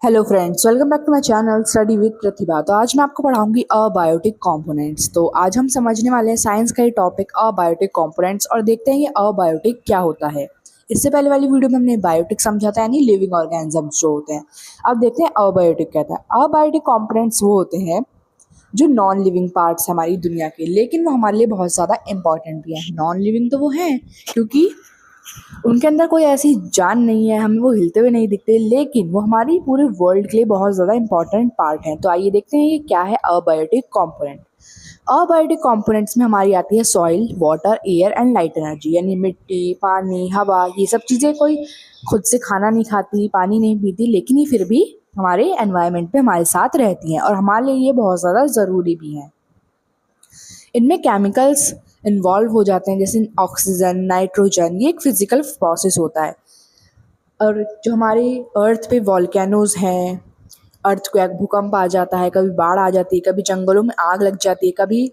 Hello friends, welcome back to my channel study with Pratibha. तो आज मैं आपको पढ़ाऊंगी अबायोटिक कंपोनेंट्स। तो आज हम समझने वाले हैं साइंस का ही टॉपिक अबायोटिक कंपोनेंट्स और देखते हैं ये अबायोटिक क्या होता है। इससे पहले वाली वीडियो में हमने बायोटिक समझा था, यानी लिविंग ऑर्गेनिजम्स जो होते हैं। अब देखते हैं अबायोटिक क्या था। अबायोटिक कंपोनेंट्स वो होते हैं जो नॉन लिविंग पार्ट्स हैं हमारी दुनिया के, लेकिन वो हमारे लिए बहुत ज़्यादा इंपॉर्टेंट भी है। नॉन लिविंग तो वो हैं क्योंकि उनके अंदर कोई ऐसी जान नहीं है, हमें वो हिलते हुए नहीं दिखते, लेकिन वो हमारी पूरे वर्ल्ड के लिए बहुत ज़्यादा इंपॉर्टेंट पार्ट है। तो आइए देखते हैं ये क्या है अबायोटिक कंपोनेंट। अबायोटिक कंपोनेंट्स में हमारी आती है soil, water, air and light energy, यानी मिट्टी, पानी, हवा। ये सब चीज़ें कोई खुद से खाना नहीं खाती, पानी नहीं पीती, लेकिन ये फिर भी हमारे एनवायरनमेंट में हमारे साथ रहती हैं और हमारे लिए ये बहुत ज़्यादा ज़रूरी भी हैं। इनमें केमिकल्स इन्वॉल्व हो जाते हैं, जैसे ऑक्सीजन, नाइट्रोजन। ये एक फिजिकल प्रोसेस होता है। और जो हमारे अर्थ पे वॉल्केनोज हैं, अर्थ को एक भूकंप आ जाता है, कभी बाढ़ आ जाती है, कभी जंगलों में आग लग जाती है, कभी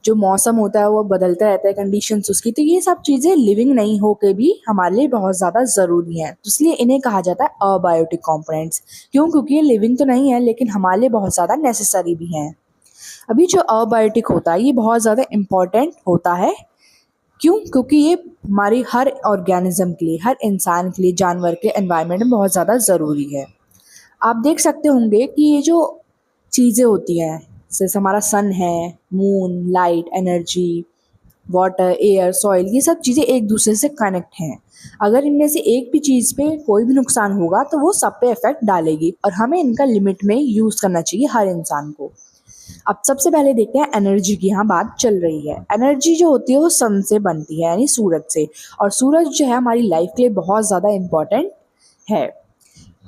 जो मौसम होता है वो बदलता रहता है, कंडीशंस उसकी। तो ये सब चीज़ें लिविंग नहीं हो के भी हमारे लिए बहुत ज़्यादा ज़रूरी हैं, तो इसलिए इन्हें कहा जाता है अबायोटिक कंपोनेंट्स। क्यों? क्योंकि ये लिविंग तो नहीं है, लेकिन हमारे लिए बहुत ज़्यादा नेसेसरी भी हैं। अभी जो अबायोटिक होता है ये बहुत ज़्यादा इम्पॉर्टेंट होता है। क्यों? क्योंकि ये हमारी हर ऑर्गेनिज्म के लिए, हर इंसान के लिए, जानवर के एनवायरनमेंट में बहुत ज़्यादा ज़रूरी है। आप देख सकते होंगे कि ये जो चीज़ें होती हैं, जैसे हमारा सन है, moon, light, energy, water, air, soil, ये सब चीज़ें एक दूसरे से कनेक्ट हैं। अगर इनमें से एक भी चीज़ पे कोई भी नुकसान होगा तो वो सब पे इफेक्ट डालेगी, और हमें इनका लिमिट में यूज़ करना चाहिए हर इंसान को। अब सबसे पहले देखते हैं एनर्जी की यहाँ बात चल रही है। एनर्जी जो होती है वो सन से बनती है, यानी सूरज से। और सूरज जो है हमारी लाइफ के लिए बहुत ज़्यादा इम्पॉर्टेंट है।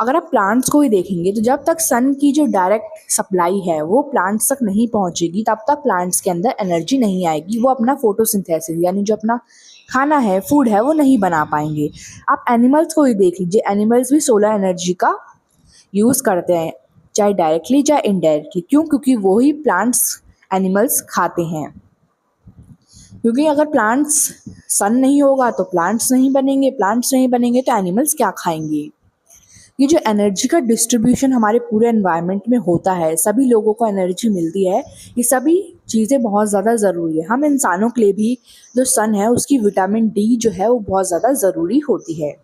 अगर आप प्लांट्स को ही देखेंगे तो जब तक सन की जो डायरेक्ट सप्लाई है वो प्लांट्स तक नहीं पहुंचेगी, तब तक प्लांट्स के अंदर एनर्जी नहीं आएगी। वो अपना फोटोसिंथेसिस, यानी जो अपना खाना है, फूड है, वो नहीं बना पाएंगे। आप एनिमल्स को ही देख लीजिए, एनिमल्स भी सोलर एनर्जी का यूज़ करते हैं, चाहे डायरेक्टली चाहे इनडायरेक्टली। क्यों? क्योंकि वो ही प्लांट्स, एनिमल्स खाते हैं। क्योंकि अगर प्लांट्स, सन नहीं होगा तो प्लांट्स नहीं बनेंगे, प्लांट्स नहीं बनेंगे तो एनिमल्स क्या खाएंगे। ये जो एनर्जी का डिस्ट्रीब्यूशन हमारे पूरे एनवायरनमेंट में होता है, सभी लोगों को एनर्जी मिलती है, ये सभी चीज़ें बहुत ज़्यादा ज़रूरी है। हम इंसानों के लिए भी जो सन है उसकी विटामिन डी जो है वो बहुत ज़्यादा ज़रूरी होती है।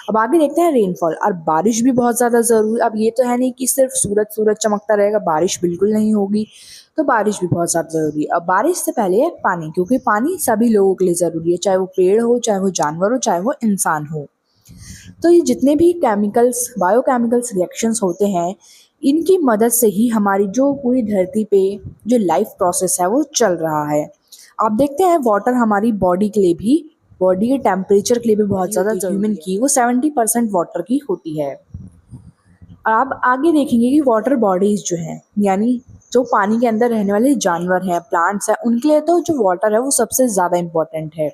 अब आगे देखते हैं रेनफॉल। और बारिश भी बहुत ज़्यादा ज़रूरी। अब ये तो है नहीं कि सिर्फ सूरज सूरज चमकता रहेगा, बारिश बिल्कुल नहीं होगी, तो बारिश भी बहुत ज़्यादा ज़रूरी है। अब बारिश से पहले है पानी, क्योंकि पानी सभी लोगों के लिए ज़रूरी है, चाहे वो पेड़ हो, चाहे वो जानवर हो, चाहे वो इंसान हो। तो ये जितने भी केमिकल्स, बायोकेमिकल्स रिएक्शंस होते हैं, इनकी मदद से ही हमारी जो पूरी धरती पे जो लाइफ प्रोसेस है वो चल रहा है। आप देखते हैं वाटर हमारी बॉडी के लिए भी, बॉडी के टेम्परेचर के लिए भी बहुत ज़्यादा ह्यूमन की वो 70% वाटर की होती है। और आप आगे देखेंगे कि वाटर बॉडीज जो हैं, यानी जो पानी के अंदर रहने वाले जानवर हैं, प्लांट्स हैं, उनके लिए तो जो वाटर है वो सबसे ज़्यादा इम्पोर्टेंट है,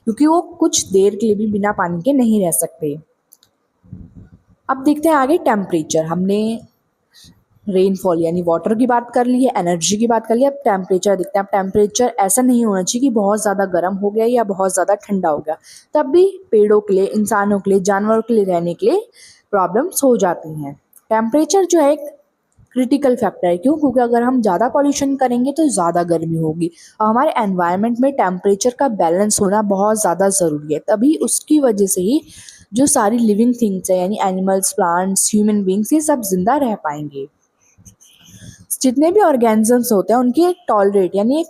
क्योंकि वो कुछ देर के लिए भी बिना पानी के नहीं रह सकते। अब देखते हैं आगे टेम्परेचर। हमने रेनफॉल यानी वाटर की बात कर ली है, एनर्जी की बात कर ली है, अब टेम्परेचर देखते हैं। अब टेम्परेचर ऐसा नहीं होना चाहिए कि बहुत ज़्यादा गर्म हो गया या बहुत ज़्यादा ठंडा हो गया, तब भी पेड़ों के लिए, इंसानों के लिए, जानवरों के लिए रहने के लिए प्रॉब्लम्स हो जाती हैं। टेम्परेचर जो है एक क्रिटिकल फैक्टर है। क्यों? क्योंकि अगर हम ज़्यादा पॉल्यूशन करेंगे तो ज़्यादा गर्मी होगी, और हमारे एनवायरनमेंट में टेम्परेचर का बैलेंस होना बहुत ज़्यादा ज़रूरी है। तभी उसकी वजह से ही जो सारी लिविंग थिंग्स है, यानी एनिमल्स, प्लांट्स, ह्यूमन बींग्स, ये सब जिंदा रह पाएंगे। जितने भी ऑर्गेनिजम्स होते हैं उनकी एक टॉलरेट, यानी एक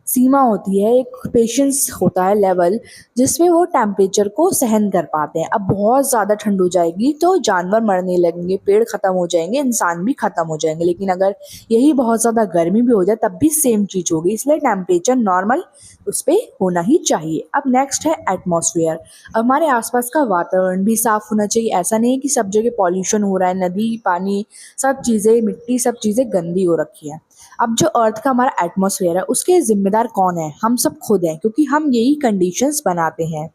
सीमा होती है, एक पेशेंस होता है लेवल, जिसमें वो टेम्परेचर को सहन कर पाते हैं। अब बहुत ज़्यादा ठंड हो जाएगी तो जानवर मरने लगेंगे, पेड़ ख़त्म हो जाएंगे, इंसान भी ख़त्म हो जाएंगे। लेकिन अगर यही बहुत ज़्यादा गर्मी भी हो जाए तब भी सेम चीज़ होगी, इसलिए टेम्परेचर नॉर्मल उस पर होना ही चाहिए। अब नेक्स्ट है एटमॉस्फेयर। हमारे आसपास का वातावरण भी साफ़ होना चाहिए। ऐसा नहीं है कि सब जगह पॉल्यूशन हो रहा है, नदी, पानी, सब चीज़ें, मिट्टी, सब चीज़ें गंदी हो रखी है। अब जो अर्थ का हमारा एटमॉस्फेयर है उसके जिम्मेदार कौन है? हम सब खुद हैं, क्योंकि हम यही कंडीशंस बनाते हैं।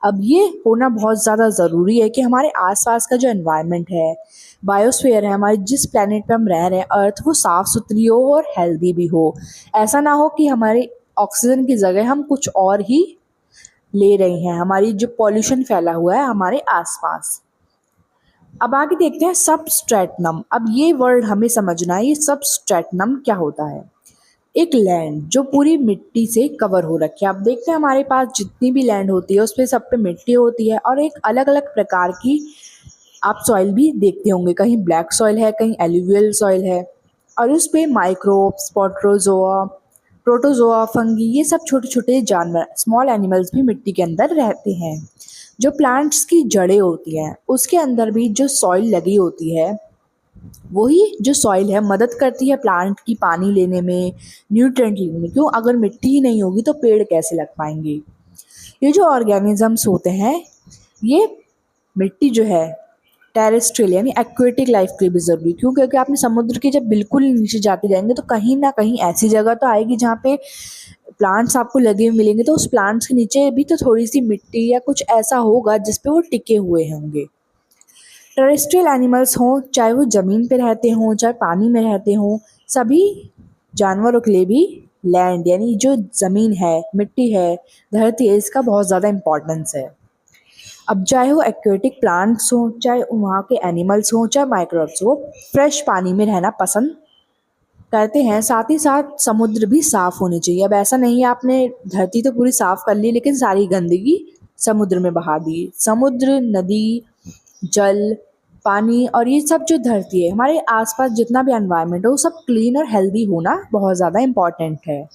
अब ये होना बहुत ज़्यादा ज़रूरी है कि हमारे आसपास का जो एनवायरनमेंट है, बायोस्फीयर है, हमारे जिस प्लेनेट पे हम रह रहे हैं, अर्थ, वो साफ़ सुथरी हो और हेल्दी भी हो। ऐसा ना हो कि हमारे ऑक्सीजन की जगह हम कुछ और ही ले रहे हैं, हमारी जो पॉल्यूशन फैला हुआ है हमारे आसपास। अब आगे देखते हैं सबस्ट्रेटनम। अब ये वर्ड हमें समझना है, ये सबस्ट्रेटनम क्या होता है। एक लैंड जो पूरी मिट्टी से कवर हो रखी है। अब देखते हैं हमारे पास जितनी भी लैंड होती है उस पे सब पे मिट्टी होती है और एक अलग अलग प्रकार की आप सॉइल भी देखते होंगे, कहीं ब्लैक सॉइल है, कहीं एलुवियल सॉइल है, और उस पे माइक्रोब्स, प्रोटोजोआ, फंगी, ये सब छोटे छोटे जानवर, स्मॉल एनिमल्स भी मिट्टी के अंदर रहते हैं। जो प्लांट्स की जड़ें होती हैं उसके अंदर भी जो सॉइल लगी होती है, वही जो सॉइल है मदद करती है प्लांट की पानी लेने में, न्यूट्रिएंट लेने में। क्यों? अगर मिट्टी ही नहीं होगी तो पेड़ कैसे लग पाएंगे। ये जो ऑर्गेनिजम्स होते हैं, ये मिट्टी जो है टेरेस्ट्रियल यानी एक्वेटिक लाइफ के लिए भी जरूरी। क्यों? क्योंकि आपने समुद्र के जब बिल्कुल नीचे जाते जाएंगे तो कहीं ना कहीं ऐसी जगह तो आएगी जहाँ पे प्लांट्स आपको लगे हुए मिलेंगे, तो उस प्लांट्स के नीचे भी तो थोड़ी सी मिट्टी या कुछ ऐसा होगा जिसपे वो टिके हुए होंगे। टेरेस्ट्रियल एनिमल्स हों, चाहे वो ज़मीन पे रहते हों चाहे पानी में रहते हों, सभी जानवरों के लिए भी लैंड यानी जो ज़मीन है, मिट्टी है, धरती है, इसका बहुत ज़्यादा इम्पोर्टेंस है। अब चाहे वो एक्वेटिक प्लांट्स हों, चाहे वहाँ के एनिमल्स हों, चाहे माइक्रोब्स हो, फ्रेश पानी में रहना पसंद करते हैं। साथ ही साथ समुद्र भी साफ होने चाहिए। अब ऐसा नहीं है आपने धरती तो पूरी साफ कर ली लेकिन सारी गंदगी समुद्र में बहा दी। समुद्र, नदी, जल, पानी और ये सब जो धरती है, हमारे आसपास जितना भी एनवायरनमेंट है, वो सब क्लीन और हेल्दी होना बहुत ज़्यादा इम्पॉर्टेंट है।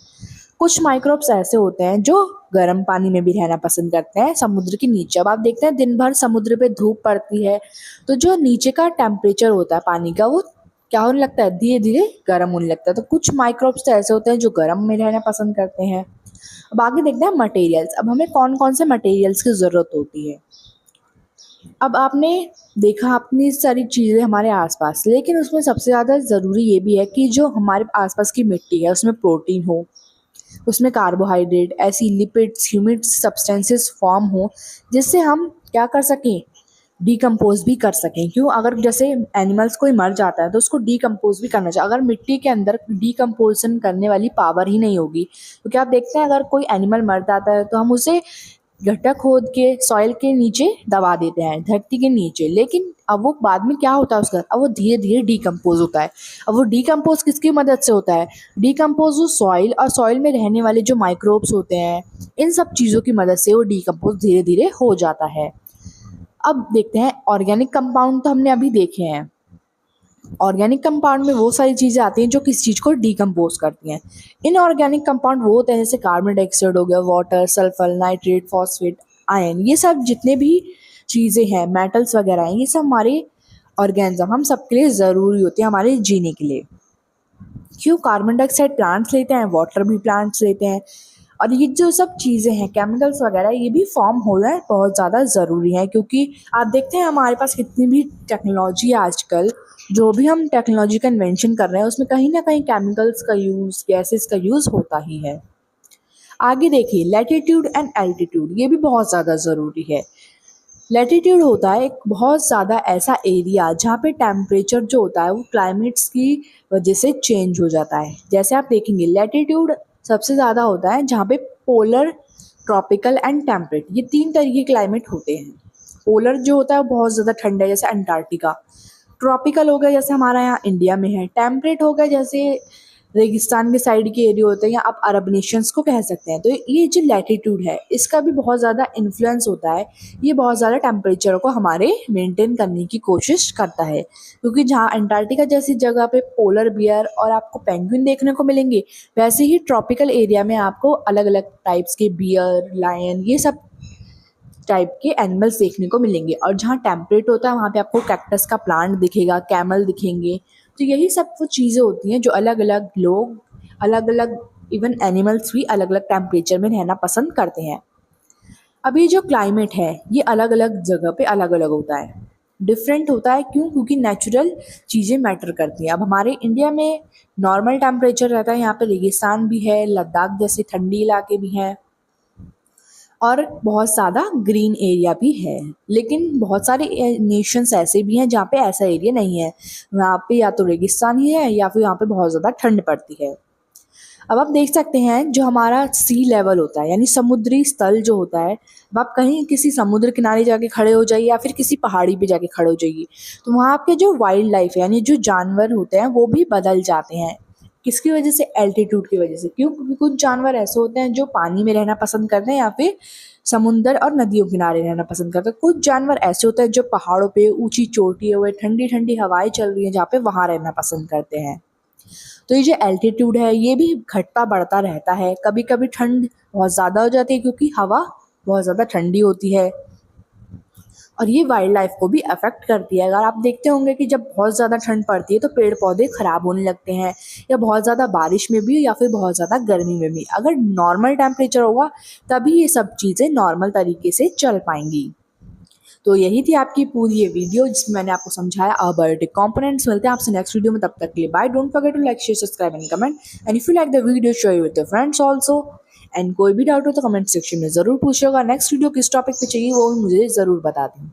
कुछ माइक्रोब्स ऐसे होते हैं जो गर्म पानी में भी रहना पसंद करते हैं समुद्र के नीचे। अब आप देखते हैं दिन भर समुद्र पे धूप पड़ती है तो जो नीचे का टेम्परेचर होता है पानी का, वो क्या होने लगता है, धीरे धीरे गर्म होने लगता है। तो कुछ माइक्रोब्स तो ऐसे होते हैं जो गर्म में रहना पसंद करते हैं। अब आगे देखते हैं मटेरियल्स। अब हमें कौन कौन से मटेरियल्स की ज़रूरत होती है। अब आपने देखा अपनी सारी चीज़ें हमारे आसपास, लेकिन उसमें सबसे ज़्यादा ज़रूरी ये भी है कि जो हमारे आसपास की मिट्टी है उसमें प्रोटीन हो, उसमें कार्बोहाइड्रेट, ऐसी लिपिड्स, ह्यूमिड सब्सटेंसेस फॉर्म हो जिससे हम क्या कर सकें, डिकम्पोज भी कर सकें। क्यों? अगर जैसे एनिमल्स कोई मर जाता है तो उसको डिकम्पोज भी करना चाहिए। अगर मिट्टी के अंदर डिकम्पोजन करने वाली पावर ही नहीं होगी तो क्या आप देखते हैं अगर कोई एनिमल मर जाता है तो हम उसे गड्ढा खोद के सॉइल के नीचे दबा देते हैं, धरती के नीचे, लेकिन अब वो बाद में क्या होता है उसका, अब वो धीरे धीरे डिकम्पोज होता है। अब वो डिकम्पोज किसकी मदद से होता है? डिकम्पोज वो सॉइल और सॉइल में रहने वाले जो माइक्रोब्स होते हैं, इन सब चीज़ों की मदद से वो डिकम्पोज धीरे धीरे हो जाता है। अब देखते हैं ऑर्गेनिक कंपाउंड। तो हमने अभी देखे हैं ऑर्गेनिक कंपाउंड में वो सारी चीज़ें आती हैं जो किस चीज़ को डिकम्पोज करती हैं। इनऑर्गेनिक कंपाउंड वो होते हैं जैसे कार्बन डाइऑक्साइड हो गया, water, sulphur, nitrate, phosphate, ion, ये सब जितने भी चीज़ें हैं, मेटल्स वगैरह हैं, ये सब हमारे ऑर्गेनिज्म, हम सबके लिए ज़रूरी होती है हमारे जीने के लिए। क्यों? कार्बन डाइऑक्साइड प्लांट्स लेते हैं, वाटर भी प्लांट्स लेते हैं, और ये जो सब चीज़ें हैं, केमिकल्स वगैरह, ये भी फॉर्म होना बहुत ज़्यादा ज़रूरी है। क्योंकि आप देखते हैं हमारे पास कितनी भी टेक्नोलॉजी है आजकल, जो भी हम टेक्नोलॉजी का इन्वेंशन कर रहे हैं उसमें कहीं ना कहीं केमिकल्स का यूज़, गैसेस का यूज़ होता ही है। आगे देखिए लैटिट्यूड एंड एल्टीट्यूड, ये भी बहुत ज़्यादा ज़रूरी है। लैटिट्यूड होता है एक बहुत ज़्यादा ऐसा एरिया जहाँ पे टेम्परेचर जो होता है वो क्लाइमेट्स की वजह से चेंज हो जाता है। जैसे आप देखेंगे लैटिट्यूड सबसे ज़्यादा होता है जहाँ पे पोलर, ट्रॉपिकल एंड टेम्परेट, ये तीन तरह के क्लाइमेट होते हैं। पोलर जो होता है वो बहुत ज़्यादा ठंडा है जैसे अंटार्कटिका, ट्रॉपिकल हो गया जैसे हमारा यहाँ इंडिया में है, टेम्परेट हो गया जैसे रेगिस्तान के साइड के एरिया होते हैं या आप अरब नेशंस को कह सकते हैं। तो ये जो लैटिट्यूड है इसका भी बहुत ज़्यादा इन्फ्लुएंस होता है। ये बहुत ज़्यादा टेम्परेचर को हमारे मेंटेन करने की कोशिश करता है। क्योंकि जहाँ अंटार्कटिका जैसी जगह पे पोलर बियर और आपको पेंगुइन देखने को मिलेंगे, वैसे ही ट्रॉपिकल एरिया में आपको अलग अलग टाइप्स के बियर, लायन, ये सब टाइप के एनिमल्स देखने को मिलेंगे। और जहाँ टेम्परेट होता है वहाँ पे आपको कैक्टस का प्लांट दिखेगा, कैमल दिखेंगे। तो यही सब वो चीज़ें होती हैं जो अलग अलग लोग, अलग अलग इवन एनिमल्स भी अलग अलग टेम्परेचर में रहना पसंद करते हैं। अब ये जो क्लाइमेट है ये अलग अलग जगह पे अलग अलग होता है, डिफरेंट होता है। क्यों? क्योंकि नेचुरल चीज़ें मैटर करती हैं। अब हमारे इंडिया में नॉर्मल टेम्परेचर रहता है, यहाँ पे रेगिस्तान भी है, लद्दाख जैसे ठंडी इलाके भी हैं और बहुत ज़्यादा ग्रीन एरिया भी है। लेकिन बहुत सारे नेशंस ऐसे भी हैं जहाँ पे ऐसा एरिया नहीं है, वहाँ पे या तो रेगिस्तान ही है या फिर यहाँ पे बहुत ज़्यादा ठंड पड़ती है। अब आप देख सकते हैं जो हमारा सी लेवल होता है यानी समुद्री स्थल जो होता है, अब आप कहीं किसी समुद्र किनारे जाके खड़े हो जाइए या फिर किसी पहाड़ी पे जाके खड़े हो जाइए, तो वहाँ आपके जो वाइल्ड लाइफ है यानी जो जानवर होते हैं वो भी बदल जाते हैं। किसकी वजह से? एल्टीट्यूड की वजह से। क्यों? क्योंकि कुछ जानवर ऐसे होते हैं जो पानी में रहना पसंद करते हैं या फिर समुंदर और नदियों किनारे रहना पसंद करते हैं। कुछ जानवर ऐसे होते हैं जो पहाड़ों पे ऊंची चोटी हुए ठंडी ठंडी हवाएं चल रही हैं जहाँ पे वहाँ रहना पसंद करते हैं। तो ये जो एल्टीट्यूड है ये भी घटता बढ़ता रहता है। कभी कभी ठंड बहुत ज़्यादा हो जाती है क्योंकि हवा बहुत ज़्यादा ठंडी होती है, और ये वाइल्ड लाइफ को भी अफेक्ट करती है। अगर आप देखते होंगे कि जब बहुत ज़्यादा ठंड पड़ती है तो पेड़ पौधे खराब होने लगते हैं, या बहुत ज़्यादा बारिश में भी या फिर बहुत ज़्यादा गर्मी में भी। अगर नॉर्मल टेम्परेचर होगा तभी ये सब चीज़ें नॉर्मल तरीके से चल पाएंगी। तो यही थी आपकी पूरी ये वीडियो जिसमें मैंने आपको समझाया अबायोटिक कंपोनेंट्स। मिलते हैं आपसे नेक्स्ट वीडियो में, तब तक के लिए bye. Don't forget to like share subscribe and comment, and if you like the video share with your friends also. And कोई भी डाउट हो तो कमेंट सेक्शन में ज़रूर पूछिएगा। नेक्स्ट वीडियो किस टॉपिक पे चाहिए वो मुझे ज़रूर बता दें।